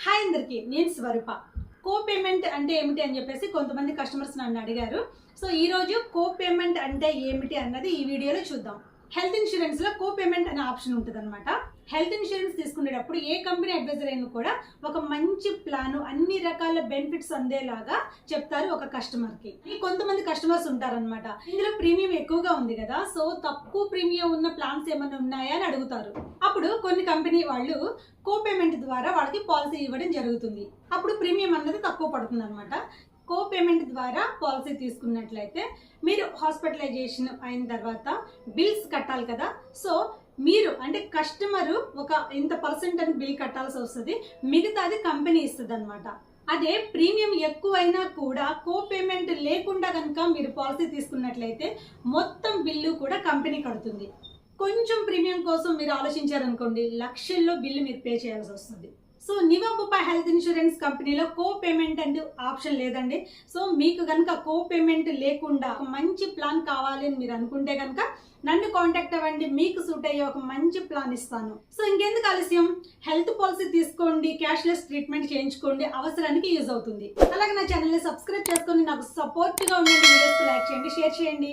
Hi అందరికి, నేను స్వరూప. కో payment అంటే ఏమిటి అని చెప్పేసి కొంతమంది కస్టమర్స్ నన్ను అడిగారు. సో ఈ రోజు కో పేమెంట్ అంటే ఏమిటి అన్నది ఈ వీడియోలో చూద్దాం. హెల్త్ ఇన్సూరెన్స్ లో కో పేమెంట్ అనే ఆప్షన్ ఉంటుంది అనమాట. హెల్త్ ఇన్సూరెన్స్ తీసుకునేటప్పుడు ఏ కంపెనీ అడ్వైజర్ అయినా కూడా ఒక మంచి ప్లాన్, అన్ని రకాల బెనిఫిట్స్ అందేలాగా చెప్తారు ఒక కస్టమర్ కి. కొంతమంది కస్టమర్స్ ఉంటారనమాట, ఇందులో ప్రీమియం ఎక్కువగా ఉంది కదా, సో తక్కువ ప్రీమియం ఉన్న ప్లాన్స్ ఏమైనా ఉన్నాయా అని అడుగుతారు. అప్పుడు కొన్ని కంపెనీ వాళ్ళు కో పేమెంట్ ద్వారా వాళ్ళకి పాలసీ ఇవ్వడం జరుగుతుంది. అప్పుడు ప్రీమియం అన్నది తక్కువ పడుతుంది అనమాట. కో పేమెంట్ ద్వారా పాలసీ తీసుకున్నట్లయితే మీరు హాస్పిటలైజేషన్ అయిన తర్వాత బిల్స్ కట్టాలి కదా. సో మీరు అంటే కస్టమరు ఒక ఇంత పర్సెంట్ అని బిల్ కట్టాల్సి వస్తుంది, మిగతాది కంపెనీ ఇస్తుంది అనమాట. అదే ప్రీమియం ఎక్కువైనా కూడా కో పేమెంట్ లేకుండా కనుక మీరు పాలసీ తీసుకున్నట్లయితే మొత్తం బిల్లు కూడా కంపెనీ కడుతుంది. కొంచెం ప్రీమియం కోసం మీరు ఆలోచించారనుకోండి, లక్షల్లో బిల్లు మీరు పే చేయాల్సి వస్తుంది. సో నివాబుపా హెల్త్ ఇన్సూరెన్స్ కంపెనీలో కో పేమెంట్ అండ్ ఆప్షన్ లేదండి. సో మీకు కనుక కో పేమెంట్ లేకుండా ఒక మంచి ప్లాన్ కావాలి అని మీరు అనుకుంటే కనుక నన్ను కాంటాక్ట్ అవ్వండి, మీకు సూట్ అయ్యే ఒక మంచి ప్లాన్ ఇస్తాను. సో ఇంకెందుకు ఆలస్యం, హెల్త్ పాలసీ తీసుకోండి, క్యాష్లెస్ ట్రీట్మెంట్ చేయించుకోండి, అవసరానికి యూజ్ అవుతుంది. అలాగే నా ఛానల్ని సబ్స్క్రైబ్ చేసుకొని నాకు సపోర్ట్గా ఉండండి. వీడియోస్ లైక్ చేయండి, షేర్ చేయండి.